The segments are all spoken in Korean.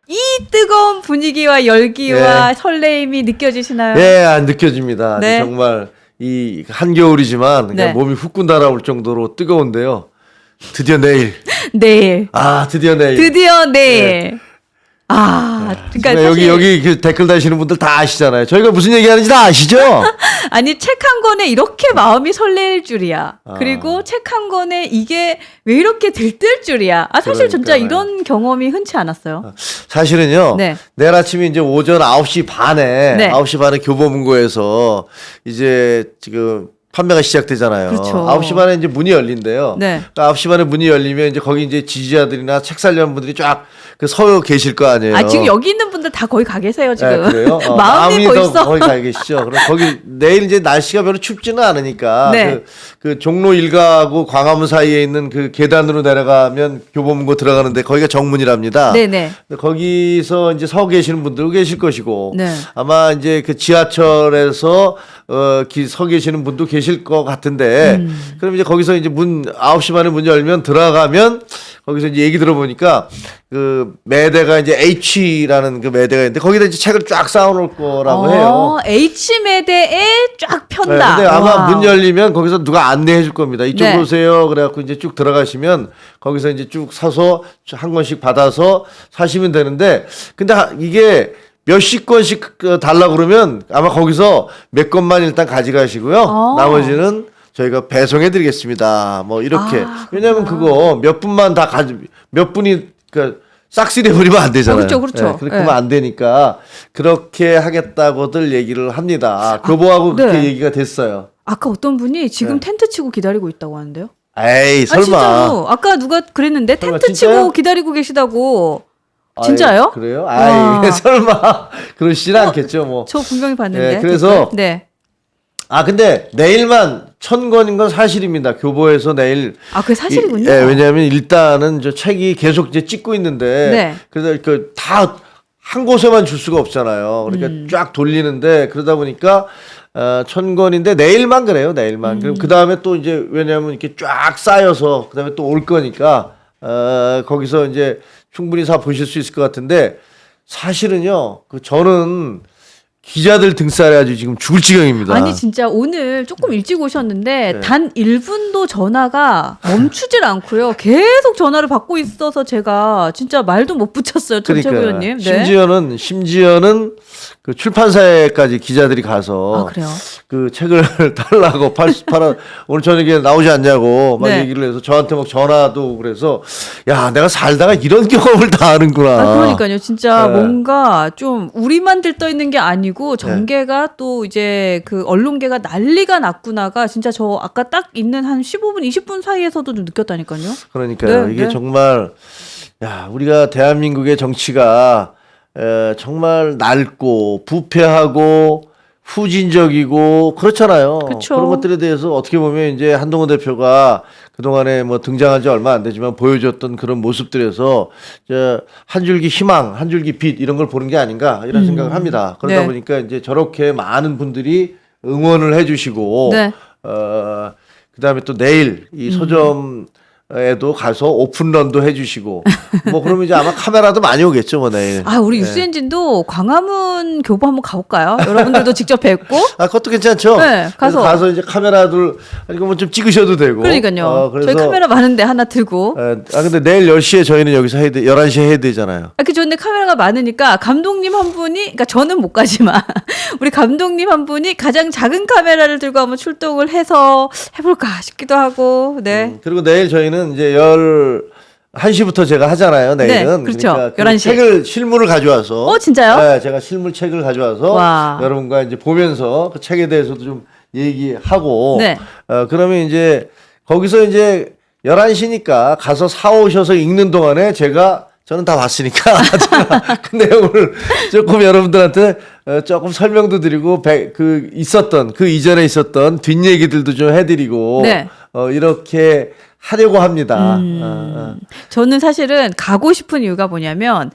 이 뜨거운 분위기와 열기와 설레임이 느껴지시나요? 예, 느껴집니다. 네. 정말 이 한겨울이지만 그냥 네. 몸이 후끈 달아올 정도로 뜨거운데요. 드디어 내일. 내일. 드디어 내일. 드디어 내일. 그러니까 사실 여기 그 댓글 다시는 분들 다 아시잖아요. 저희가 무슨 얘기하는지 다 아시죠? 아니 책 한 권에 이렇게 마음이 설렐 줄이야. 그리고 책 한 권에 이게 왜 이렇게 들뜰 줄이야. 사실 진짜 그러니까요. 이런 경험이 흔치 않았어요. 사실은요. 네. 내일 아침에 이제 오전 9시 반에 네. 9시 반에 교보문고에서 이제 지금 판매가 시작되잖아요. 그렇죠. 9시 반에 이제 문이 열린대요. 네. 그러니까 9시 반에 문이 열리면 이제 거기 이제 지지자들이나 책 살려는 분들이 쫙 그 서 계실 거 아니에요. 지금 여기 있는 분들 다 거기 가 계세요, 지금. 네, 그래요? 마음이 더 벌써. 거기 가 계시죠. 그럼 거기 내일 이제 날씨가 별로 춥지는 않으니까 네. 그 종로 1가하고 광화문 사이에 있는 그 계단으로 내려가면 교보문고 들어가는데 거기가 정문이랍니다. 네네. 근데 거기서 이제 서 계시는 분들도 계실 것이고 네. 아마 이제 그 지하철에서 서 계시는 분도 계실 것 같은데 그럼 이제 거기서 이제 9시 반에 문 열면 들어가면 거기서 이제 얘기 들어보니까 그 매대가 이제 H라는 그 매대가 있는데 거기다 이제 책을 쫙 쌓아놓을 거라고 해요. H매대에 쫙 네, 편다. 근데 아마 와우. 문 열리면 거기서 누가 안내해 줄 겁니다. 이쪽으로 네. 오세요. 그래갖고 이제 쭉 들어가시면 거기서 이제 쭉 사서 한 권씩 받아서 사시면 되는데 근데 이게 몇십 권씩 달라고 그러면 아마 거기서 몇 권만 일단 가져가시고요. 나머지는 저희가 배송해 드리겠습니다. 뭐 이렇게. 왜냐면 그거 몇 분만 몇 분이 싹쓸이 버리면 안 되잖아요. 그렇죠. 그렇게 하면 안 되니까 그렇게 하겠다고들 얘기를 합니다. 교보하고 그렇게 네. 얘기가 됐어요. 아까 어떤 분이 지금 텐트 치고 기다리고 있다고 하는데요. 에이, 설마. 진짜로. 아까 누가 그랬는데 설마, 텐트 진짜요? 치고 기다리고 계시다고. 진짜요? 그래요? 와. 설마. 그러시진 않겠죠, 뭐. 저 분명히 봤는데. 네, 그래서 댓글. 네. 근데 내일만 1000권인 건 사실입니다. 교보에서 내일. 그게 사실이군요. 왜냐하면 일단은 저 책이 계속 이제 찍고 있는데. 네. 그래서 다 한 곳에만 줄 수가 없잖아요. 그러니까 쫙 돌리는데 그러다 보니까 1000권인데 내일만 그래요. 내일만. 그럼 그 다음에 또 이제 왜냐하면 이렇게 쫙 쌓여서 그 다음에 또 올 거니까 거기서 이제 충분히 다 보실 수 있을 것 같은데 사실은요. 저는 기자들 등살에 아주 지금 죽을 지경입니다. 아니 진짜 오늘 조금 일찍 오셨는데 네. 단 1분도 전화가 멈추질 않고요. 계속 전화를 받고 있어서 제가 진짜 말도 못 붙였어요. 최고위원님. 네. 심지어는 그 출판사에까지 기자들이 가서 그래요? 그 책을 달라고 오늘 저녁에 나오지 않냐고 막 네. 얘기를 해서 저한테 막 전화도 오고 그래서 야 내가 살다가 이런 경험을 다 하는구나. 그러니까요. 진짜 네. 뭔가 좀 우리만 들떠 있는 게 아니고 전개가 또 이제 그 언론계가 난리가 났구나가 진짜 저 아까 딱 있는 한 15분, 20분 사이에서도 좀 느꼈다니까요. 그러니까요. 네, 이게 네. 정말 우리가 대한민국의 정치가 정말 낡고 부패하고 후진적이고 그렇잖아요. 그쵸. 그런 것들에 대해서 어떻게 보면 이제 한동훈 대표가 그동안에 뭐 등장한 지 얼마 안 되지만 보여줬던 그런 모습들에서 한 줄기 희망, 한 줄기 빛 이런 걸 보는 게 아닌가 이런 생각을 합니다. 그러다 네. 보니까 이제 저렇게 많은 분들이 응원을 해주시고 네. 그다음에 또 내일 이 서점에도 가서 오픈런도 해주시고 뭐 그러면 이제 아마 카메라도 많이 오겠죠 뭐 내일. 우리 뉴스엔진도 광화문 교보 한번 가볼까요? 여러분들도 직접 뵙고. 그것도 괜찮죠. 네, 가서 이제 카메라들 이거 뭐 좀 찍으셔도 되고. 그러니까요. 그래서 저희 카메라 많은데 하나 들고. 근데 내일 10시에 저희는 여기서 11시에 해야 되잖아요. 좋은데 카메라가 많으니까 감독님 한 분이, 그러니까 저는 못 가지만 우리 감독님 한 분이 가장 작은 카메라를 들고 한번 출동을 해서 해볼까 싶기도 하고. 네. 그리고 내일 저희는 이제 1시부터 제가 하잖아요, 내일은. 네, 그렇죠. 그러니까 11시. 실물을 가져와서. 진짜요? 네, 제가 실물책을 가져와서 와. 여러분과 이제 보면서 그 책에 대해서도 좀 얘기하고. 네. 그러면 이제 거기서 이제 11시니까 가서 사오셔서 읽는 동안에 저는 다 봤으니까 제가 그 내용을 조금 여러분들한테 조금 설명도 드리고 그 이전에 있었던 뒷얘기들도 좀 해드리고 네. 이렇게 하려고 합니다. 저는 사실은 가고 싶은 이유가 뭐냐면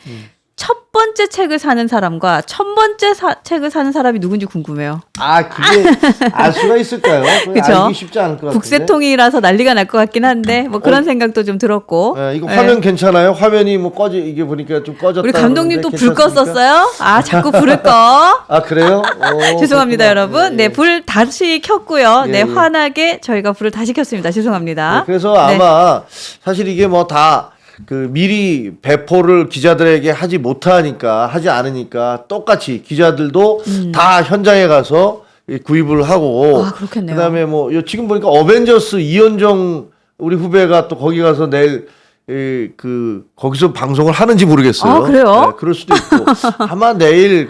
첫 번째 책을 사는 사람과 1000번째 책을 사는 사람이 누군지 궁금해요. 아, 그게 알 수가 있을까요? 그쵸? 알기 쉽지 않을 것 같은데. 국세통이라서 난리가 날 것 같긴 한데 뭐 그런 생각도 좀 들었고. 네, 이거 화면 괜찮아요? 화면이 뭐 이게 보니까 좀 꺼졌다. 우리 감독님 또 불 괜찮습니까? 껐었어요? 아, 자꾸 불을 꺼. 아, 그래요? 오, 죄송합니다, 그렇구나. 여러분. 네, 예, 예. 불 다시 켰고요. 예, 네, 예. 환하게 저희가 불을 다시 켰습니다. 죄송합니다. 네, 그래서 네. 아마 사실 이게 뭐 다 미리 배포를 기자들에게 하지 않으니까 똑같이 기자들도 다 현장에 가서 구입을 하고 아, 그렇겠네요. 그다음에 뭐 지금 보니까 어벤져스 이현정 우리 후배가 또 거기 가서 내일 거기서 방송을 하는지 모르겠어요. 아, 그래요? 네, 그럴 수도 있고 아마 내일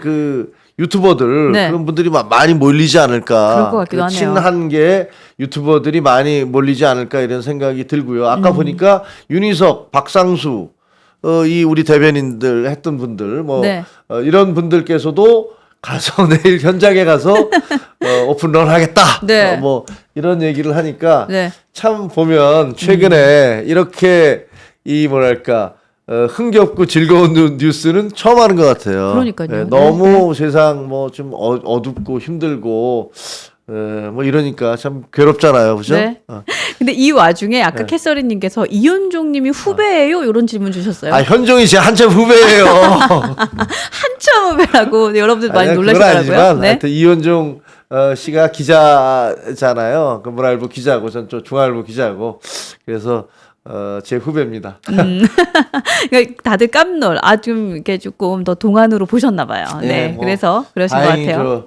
유튜버들 네. 그런 분들이 많이 몰리지 않을까. 그럴 것 같기도 하네요. 친한계 유튜버들이 많이 몰리지 않을까 이런 생각이 들고요. 아까 보니까 윤희석, 박상수 이 우리 대변인들 했던 분들 네. 이런 분들께서도 가서 내일 현장에 가서 오픈런 하겠다. 네. 뭐 이런 얘기를 하니까 네. 참 보면 최근에 이렇게 뭐랄까 흥겹고 즐거운 뉴스는 처음 하는 것 같아요. 그러니까요. 예, 너무 세상 뭐 좀 어둡고 힘들고 뭐 이러니까 참 괴롭잖아요, 그죠? 네. 근데 이 와중에 아까 네. 캐서린님께서 이현종님이 후배예요? 이런 질문 주셨어요. 아 현종이 제 한참 후배예요. 한참 후배라고 네, 여러분들 많이 아니야, 그건 놀라시더라고요. 아니지만 네. 하여튼 이현종 씨가 기자잖아요. 그 문화일보 기자고 전 또 중앙일보 기자고 그래서 제 후배입니다. 그러니까 다들 깜놀. 좀 이렇게 조금 더 동안으로 보셨나 봐요. 네. 뭐 그래서 그러신 것 다행히 같아요.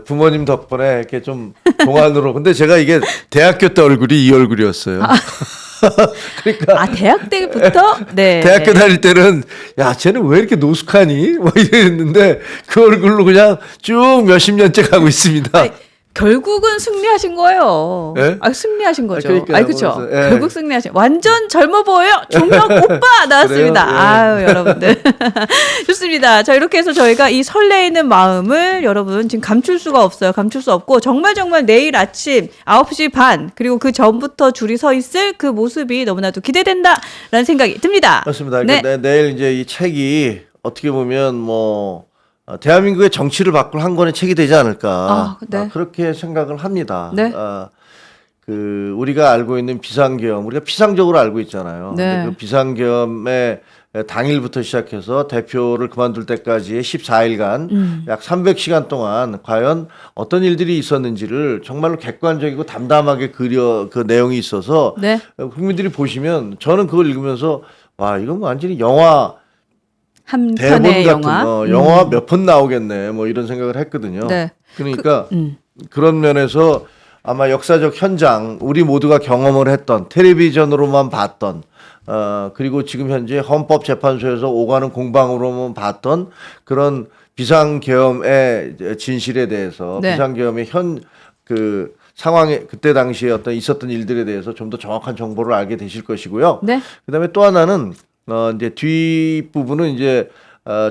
부모님 덕분에 이렇게 좀 동안으로. 근데 제가 이게 대학교 때 얼굴이 이 얼굴이었어요. 그러니까 대학 때부터 네. 대학교 다닐 때는 야 쟤는 왜 이렇게 노숙하니? 뭐 이랬는데 그 얼굴로 그냥 쭉 몇십 년째 가고 있습니다. 아니, 결국은 승리하신 거예요. 네? 승리하신 거죠. 그러니까요. 그렇죠. 그래서, 예. 결국 승리하신. 완전 젊어 보여요. 종혁 오빠 나왔습니다. 그래요? 예. 아유, 여러분들. 좋습니다. 자, 이렇게 해서 저희가 이 설레이는 마음을 여러분 지금 감출 수가 없어요. 감출 수 없고 정말 내일 아침 9시 반 그리고 그 전부터 줄이 서 있을 그 모습이 너무나도 기대된다라는 생각이 듭니다. 맞습니다. 네. 그러니까 내일 이제 이 책이 어떻게 보면 대한민국의 정치를 바꿀 한 권의 책이 되지 않을까. 네. 그렇게 생각을 합니다. 네. 우리가 알고 있는 비상계엄, 우리가 피상적으로 알고 있잖아요. 네. 근데 그 비상계엄의 당일부터 시작해서 대표를 그만둘 때까지의 14일간 약 300시간 동안 과연 어떤 일들이 있었는지를 정말로 객관적이고 담담하게 그 내용이 있어서 네. 국민들이 보시면 저는 그걸 읽으면서 와, 이건 완전히 영화 한 대본 편의 같은 영화. 영화 몇 편 나오겠네 뭐 이런 생각을 했거든요. 네. 그러니까 그런 면에서 아마 역사적 현장 우리 모두가 경험을 했던 텔레비전으로만 봤던 그리고 지금 현재 헌법재판소에서 오가는 공방으로만 봤던 그런 비상계엄의 진실에 대해서 네. 비상계엄의 상황에 그때 당시에 있었던 일들에 대해서 좀 더 정확한 정보를 알게 되실 것이고요. 네. 그다음에 또 하나는 이제 뒷부분은 이제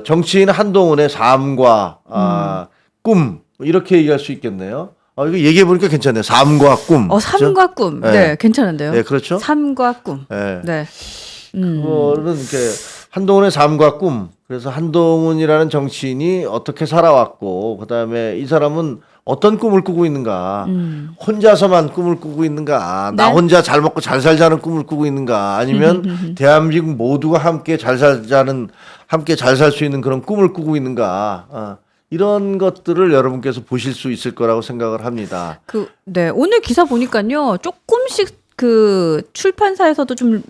정치인 한동훈의 삶과 꿈 이렇게 얘기할 수 있겠네요. 이거 얘기해 보니까 괜찮네요. 삶과 꿈. 삶과 꿈. 네. 네, 괜찮은데요. 네, 그렇죠. 삶과 꿈. 네. 네. 그거는 이렇게 한동훈의 삶과 꿈. 그래서 한동훈이라는 정치인이 어떻게 살아왔고, 그다음에 이 사람은 어떤 꿈을 꾸고 있는가? 혼자서만 꿈을 꾸고 있는가? 나 네. 혼자 잘 먹고 잘 살자는 꿈을 꾸고 있는가? 아니면 대한민국 모두가 함께 잘 살 수 있는 그런 꿈을 꾸고 있는가? 이런 것들을 여러분께서 보실 수 있을 거라고 생각을 합니다. 네. 오늘 기사 보니까요. 조금씩 출판사에서도 좀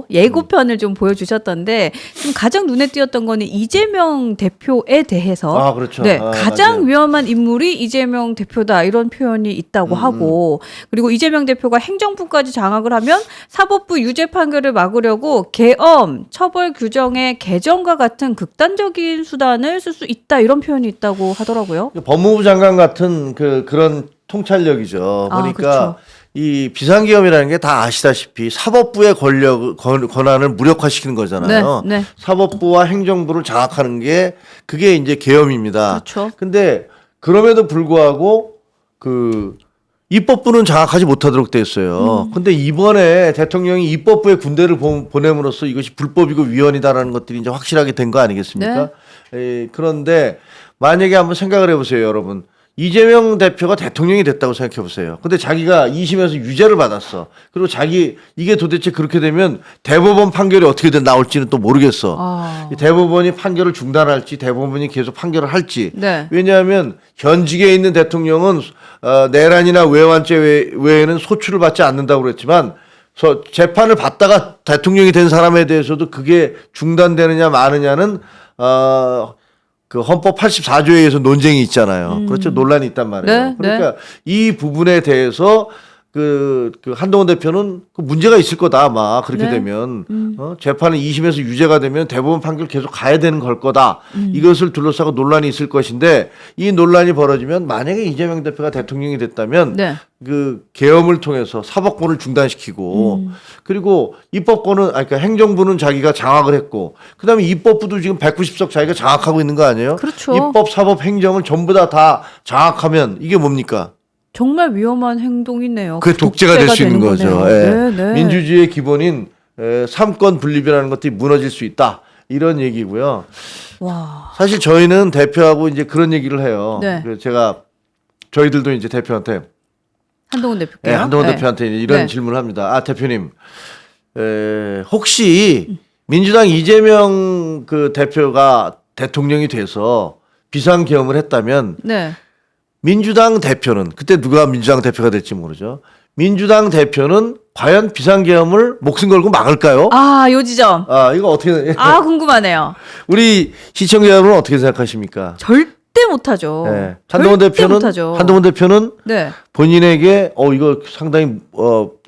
예고편을 좀 보여주셨던데, 좀 가장 눈에 띄었던 거는 이재명 대표에 대해서. 그렇죠. 네. 가장 맞아요. 위험한 인물이 이재명 대표다. 이런 표현이 있다고 하고, 그리고 이재명 대표가 행정부까지 장악을 하면 사법부 유죄 판결을 막으려고 계엄, 처벌 규정의 개정과 같은 극단적인 수단을 쓸 수 있다. 이런 표현이 있다고 하더라고요. 법무부 장관 같은 그런 통찰력이죠. 그러니까 그렇죠. 이 비상계엄이라는 게 다 아시다시피 사법부의 권한을 무력화시키는 거잖아요. 네, 네. 사법부와 행정부를 장악하는 게 그게 이제 계엄입니다. 그렇죠. 근데 그럼에도 불구하고 입법부는 장악하지 못하도록 돼 있어요. 근데 이번에 대통령이 입법부에 군대를 보냄으로써 이것이 불법이고 위헌이다라는 것들이 이제 확실하게 된 거 아니겠습니까? 그런데 만약에 한번 생각을 해보세요, 여러분. 이재명 대표가 대통령이 됐다고 생각해 보세요. 근데 자기가 2심에서 유죄를 받았어. 그리고 이게 도대체 그렇게 되면 대법원 판결이 어떻게 나올지는 또 모르겠어. 대법원이 판결을 중단할지 대법원이 계속 판결을 할지. 네. 왜냐하면 현직에 있는 대통령은 내란이나 외환죄 외에는 소출을 받지 않는다고 그랬지만 재판을 받다가 대통령이 된 사람에 대해서도 그게 중단되느냐 마느냐는 그 헌법 84조에 의해서 논쟁이 있잖아요. 그렇죠. 논란이 있단 말이에요. 네, 그러니까 이 부분에 대해서 그 한동훈 대표는 그 문제가 있을 거다 아마 그렇게 네. 되면 재판은 2심에서 유죄가 되면 대법원 판결 계속 가야 되는 걸 거다. 이것을 둘러싸고 논란이 있을 것인데 이 논란이 벌어지면 만약에 이재명 대표가 대통령이 됐다면 네. 그 계엄을 통해서 사법권을 중단시키고 그리고 입법권은 그러니까 행정부는 자기가 장악을 했고 그다음에 입법부도 지금 190석 자기가 장악하고 있는 거 아니에요? 그렇죠. 입법, 사법, 행정을 전부 다 장악하면 이게 뭡니까? 정말 위험한 행동이네요. 그게 독재가 될 수 있는 되는 거죠. 거네요. 예. 네, 네. 민주주의의 기본인 삼권 분립이라는 것들이 무너질 수 있다. 이런 얘기고요. 와. 사실 저희는 대표하고 이제 그런 얘기를 해요. 네. 그래서 저희들도 이제 대표한테 한동훈 대표께요. 한동훈 네. 대표한테 이런 네. 질문을 합니다. 대표님, 혹시 민주당 이재명 그 대표가 대통령이 돼서 비상계엄을 했다면 네. 민주당 대표는 그때 누가 민주당 대표가 될지 모르죠. 민주당 대표는 과연 비상계엄을 목숨 걸고 막을까요? 요 지점. 이거 어떻게 궁금하네요. 우리 시청자 여러분은 어떻게 생각하십니까? 절대 못하죠. 네. 절대 못하죠. 한동훈 대표는 네. 본인에게 이거 상당히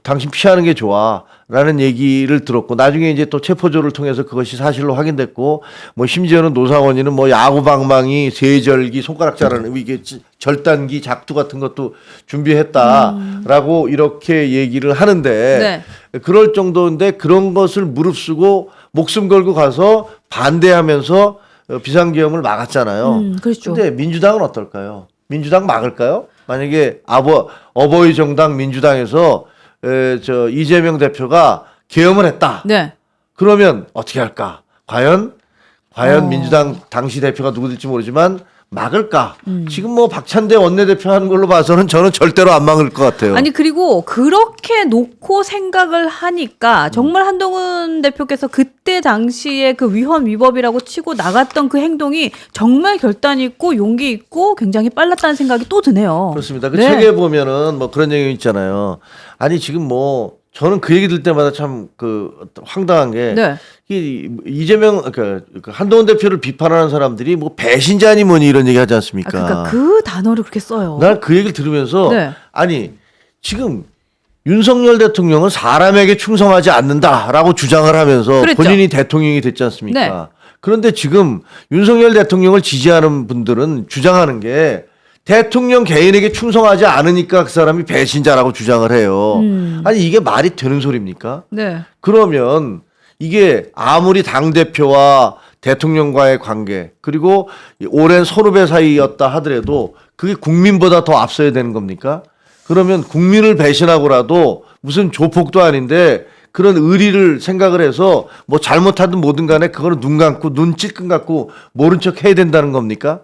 당신 피하는 게 좋아라는 얘기를 들었고 나중에 이제 또 체포조를 통해서 그것이 사실로 확인됐고 뭐 심지어는 노상원이는 뭐 야구 방망이 세절기 손가락 자르는 이게 절단기 작두 같은 것도 준비했다라고 이렇게 얘기를 하는데 그럴 정도인데 그런 것을 무릅쓰고 목숨 걸고 가서 반대하면서 비상계엄을 막았잖아요. 그렇죠. 근데 민주당은 어떨까요? 민주당 막을까요? 만약에 어버이 정당 민주당에서 이재명 대표가 계엄을 했다. 네. 그러면 어떻게 할까? 과연 민주당 당시 대표가 누구 될지 모르지만 막을까? 지금 뭐 박찬대 원내대표 하는 걸로 봐서는 저는 절대로 안 막을 것 같아요. 아니 그리고 그렇게 놓고 생각을 하니까 정말 한동훈 대표께서 그때 당시에 그 위헌 위법이라고 치고 나갔던 그 행동이 정말 결단 있고 용기 있고 굉장히 빨랐다는 생각이 또 드네요. 그렇습니다. 그 책에 보면은 뭐 그런 얘기 있잖아요. 아니 지금 뭐 저는 그 얘기 들 때마다 참 황당한 게 이재명 그 한동훈 대표를 비판하는 사람들이 뭐 배신자니 뭐니 이런 얘기 하지 않습니까? 그러니까 그 단어를 그렇게 써요. 난 그 얘기를 들으면서 아니 지금 윤석열 대통령은 사람에게 충성하지 않는다라고 주장을 하면서 그랬죠. 본인이 대통령이 됐지 않습니까? 그런데 지금 윤석열 대통령을 지지하는 분들은 주장하는 게 대통령 개인에게 충성하지 않으니까 그 사람이 배신자라고 주장을 해요. 아니 이게 말이 되는 소리입니까? 네. 그러면 이게 아무리 당대표와 대통령과의 관계 그리고 오랜 선후배 사이였다 하더라도 그게 국민보다 더 앞서야 되는 겁니까? 그러면 국민을 배신하고라도 무슨 조폭도 아닌데 그런 의리를 생각을 해서 뭐 잘못하든 뭐든 간에 그거는 눈 감고 눈 찔끔 갖고 모른 척 해야 된다는 겁니까?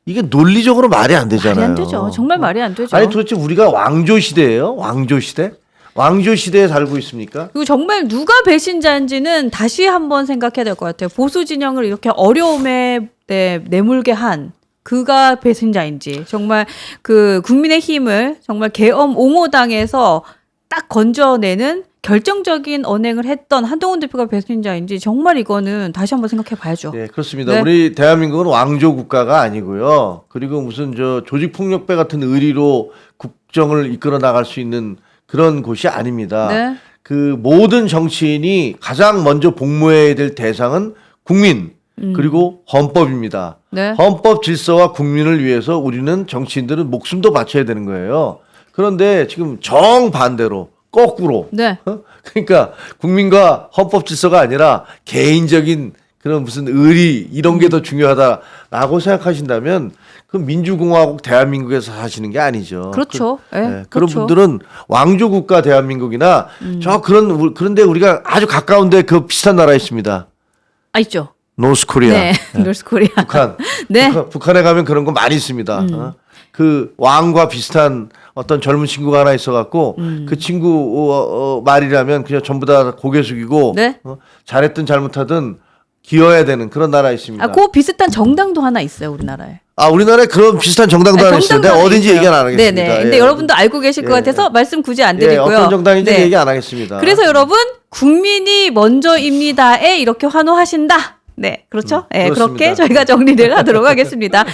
이게 논리적으로 말이 안 되잖아요. 말이 안 되죠. 정말 말이 안 되죠. 아니 도대체 우리가 왕조 시대예요? 왕조 시대? 왕조 시대에 살고 있습니까? 그리고 정말 누가 배신자인지는 다시 한번 생각해야 될 것 같아요. 보수 진영을 이렇게 어려움에 내몰게 한 그가 배신자인지 정말 그 국민의힘을 정말 계엄 옹호당에서 딱 건져내는 결정적인 언행을 했던 한동훈 대표가 배신자인지 정말 이거는 다시 한번 생각해 봐야죠. 네, 그렇습니다. 우리 대한민국은 왕조 국가가 아니고요. 그리고 무슨 조직폭력배 같은 의리로 국정을 이끌어 나갈 수 있는 그런 곳이 아닙니다. 그 모든 정치인이 가장 먼저 복무해야 될 대상은 국민 그리고 헌법입니다. 헌법 질서와 국민을 위해서 우리는 정치인들은 목숨도 바쳐야 되는 거예요. 그런데 지금 정반대로 거꾸로. 그러니까 국민과 헌법 질서가 아니라 개인적인 그런 무슨 의리 이런 게 더 중요하다라고 생각하신다면 그 민주공화국 대한민국에서 사시는 게 아니죠. 그렇죠. 예, 그런 그렇죠. 분들은 왕조국가 대한민국이나 그런데 우리가 아주 가까운데 그 비슷한 나라 있습니다. 아, 있죠. 노스코리아. 네, 노스코리아. 북한. 네. 북한에 가면 그런 거 많이 있습니다. 그 왕과 비슷한 어떤 젊은 친구가 하나 있어갖고 그 친구 말이라면 그냥 전부 다 고개 숙이고 네. 잘했든 잘못하든 기어야 되는 그런 나라 있습니다. 그 비슷한 정당도 하나 있어요, 우리나라에. 우리나라에 그런 비슷한 정당도 하나 있어요. 내가 하나 어딘지 있어요. 얘기 안 하겠습니다. 네네. 근데 예. 여러분도 알고 계실 것 예. 같아서 말씀 굳이 안 드리고요. 어떤 정당인지 네. 얘기 안 하겠습니다. 그래서 여러분, 국민이 먼저입니다에 이렇게 환호하신다. 네, 그렇죠? 네, 그렇습니다. 그렇게 저희가 정리를 하도록 하겠습니다.